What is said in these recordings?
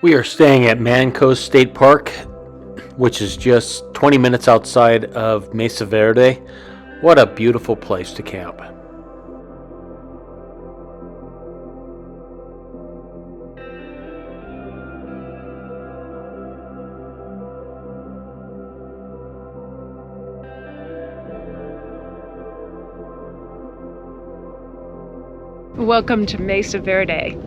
We are staying at Mancos State Park, which is just 20 minutes outside of Mesa Verde. What a beautiful place to camp. Welcome to Mesa Verde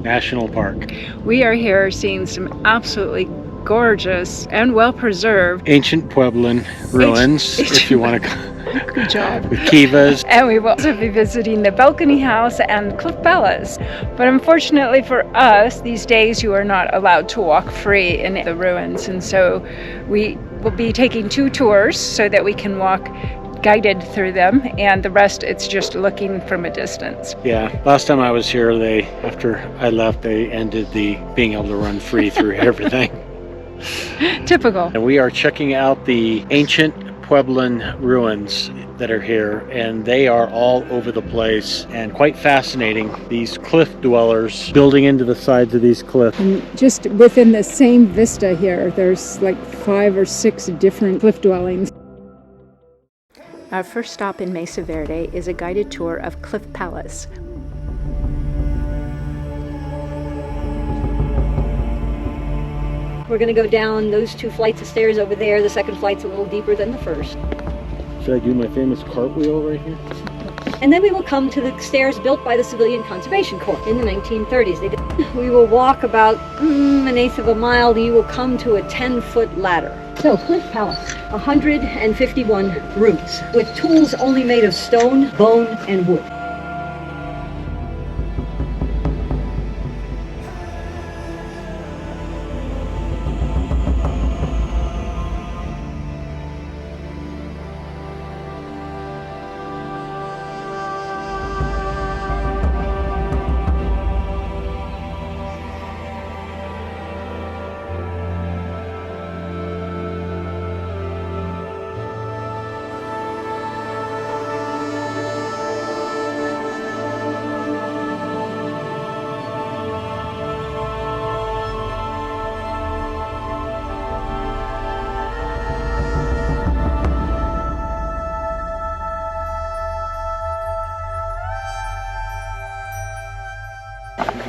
National Park. We are here seeing some absolutely gorgeous and well-preserved Ancient Puebloan ruins, if you want to. Good job. With kivas. And we will also be visiting the Balcony House and Cliff Palace. But unfortunately for us, these days you are not allowed to walk free in the ruins. And so we will be taking 2 tours so that we can walk guided through them, and the rest it's just looking from a distance. Yeah, last time I was here, after I left, they ended the being able to run free through everything. Typical. And we are checking out the ancient Puebloan ruins that are here, and they are all over the place and quite fascinating. These cliff dwellers building into the sides of these cliffs. And just within the same vista here, there's like 5 or 6 different cliff dwellings. Our first stop in Mesa Verde is a guided tour of Cliff Palace. We're going to go down those 2 flights of stairs over there. The second flight's a little deeper than the first. Should I do my famous cartwheel right here? And then we will come to the stairs built by the Civilian Conservation Corps in the 1930s. We will walk about 1/8 of a mile. You will come to a 10-foot ladder. So, Cliff Palace, 151 rooms with tools only made of stone, bone, and wood.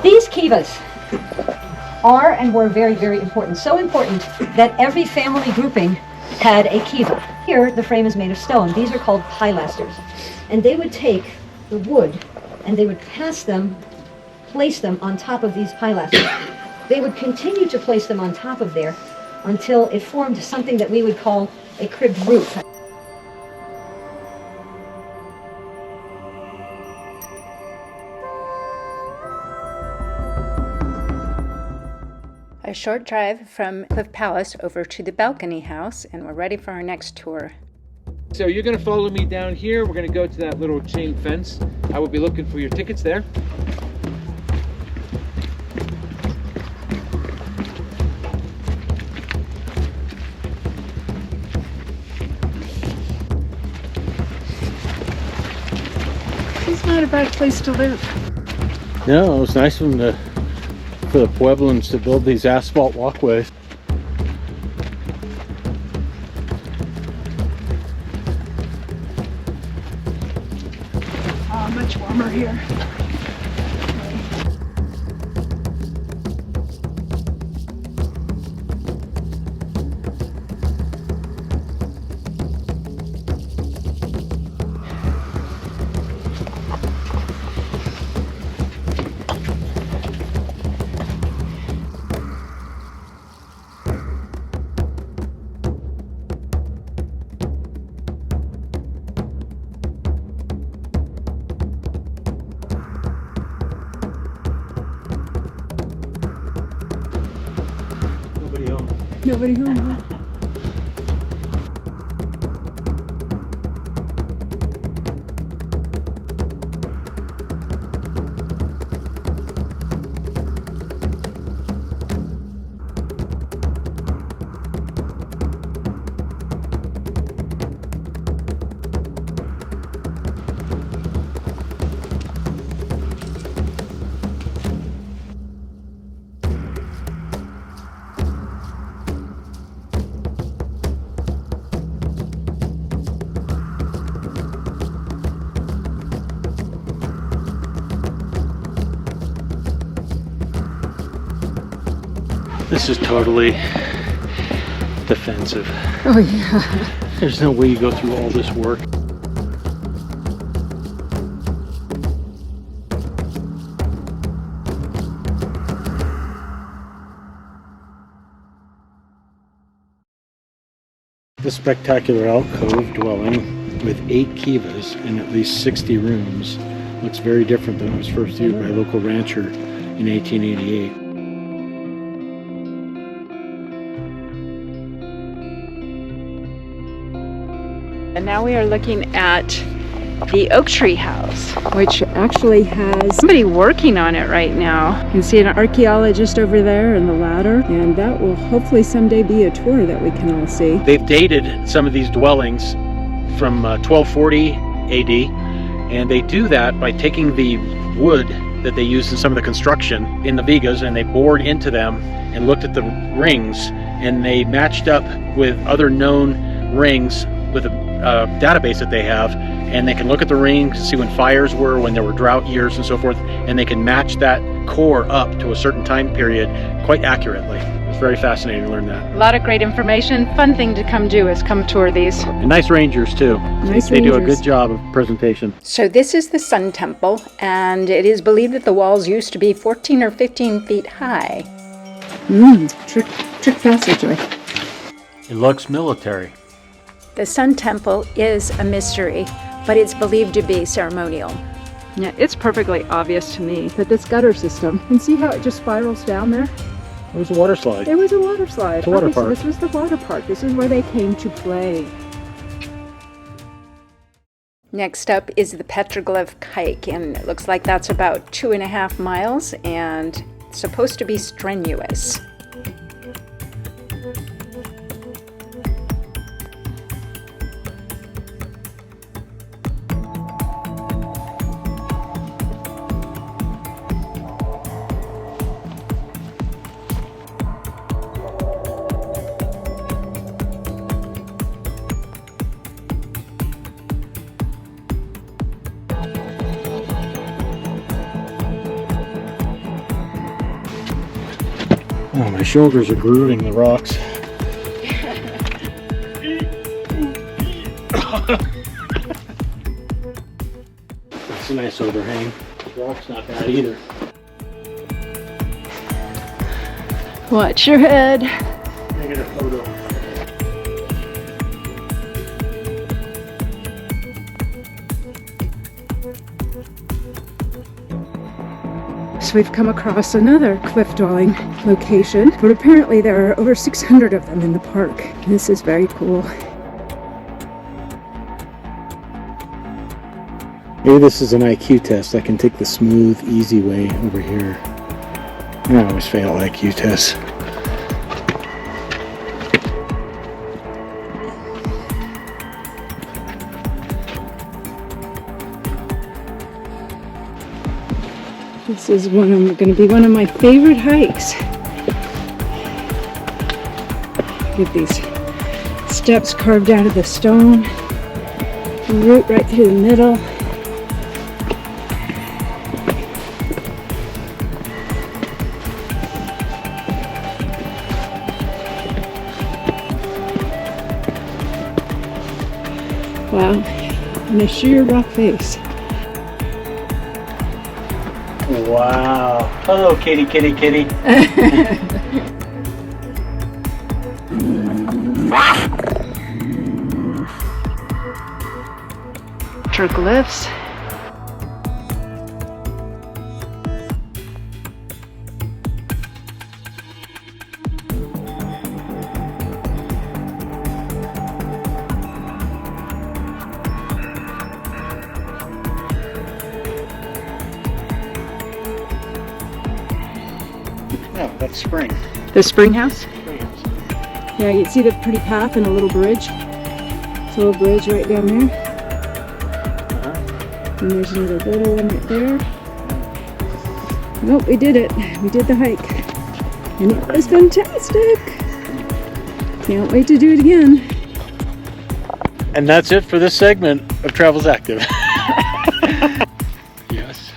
These kivas are and were very, very important. So important that every family grouping had a kiva. Here, the frame is made of stone. These are called pilasters. And they would take the wood and they would place them on top of these pilasters. They would continue to place them on top of there until it formed something that we would call a cribbed roof. A short drive from Cliff Palace over to the Balcony House, and we're ready for our next tour. So you're going to follow me down here. We're going to go to that little chain fence. I will be looking for your tickets there. It's not a bad place to live. No, it was nice of them for the Pueblans to build these asphalt walkways. Much warmer here. Nobody home. This is totally defensive. Oh yeah. There's no way you go through all this work. The spectacular alcove dwelling with 8 kivas and at least 60 rooms looks very different than it was first viewed by a local rancher in 1888. And now we are looking at the oak tree house, which actually has somebody working on it right now. You can see an archaeologist over there in the ladder, and that will hopefully someday be a tour that we can all see. They've dated some of these dwellings from 1240 AD, and they do that by taking the wood that they used in some of the construction in the vigas, and they bored into them and looked at the rings, and they matched up with other known rings with a database that they have, and they can look at the rings and see when fires were, when there were drought years and so forth, and they can match that core up to a certain time period quite accurately. It's very fascinating to learn that. A lot of great information. Fun thing to come do is come tour these. And nice rangers too. Nice They do a rangers. good job of presentation. So this is the Sun Temple, and it is believed that the walls used to be 14 or 15 feet high. Trick passageway. It looks military. The Sun Temple is a mystery, but it's believed to be ceremonial. Yeah, it's perfectly obvious to me that this gutter system, and see how it just spirals down there? It was a water slide. There was a water slide. It's a water Okay, so park. this was the water park. This is where they came to play. Next up is the Petroglyph hike, and it looks like that's about 2.5 miles and supposed to be strenuous. Oh, my shoulders are grooving the rocks. That's a nice overhang. The rock's not bad either. Watch your head. Negative photo. So we've come across another cliff dwelling location, but apparently there are over 600 of them in the park. This is very cool. Maybe this is an IQ test. I can take the smooth, easy way over here. I always fail IQ tests. This is going to be one of my favorite hikes. Get these steps carved out of the stone, root right through the middle. Wow, and a sheer rock face. Wow. Hello, kitty, kitty, kitty. Petroglyphs. Oh, that's spring. The spring house? Spring house. Yeah, you see the pretty path and a little bridge. It's a little bridge right down there. And there's another little one right there. Nope, we did it. We did the hike. And it was fantastic. Can't wait to do it again. And that's it for this segment of Travels Active. Yes.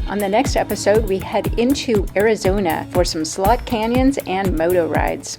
On the next episode, we head into Arizona for some slot canyons and moto rides.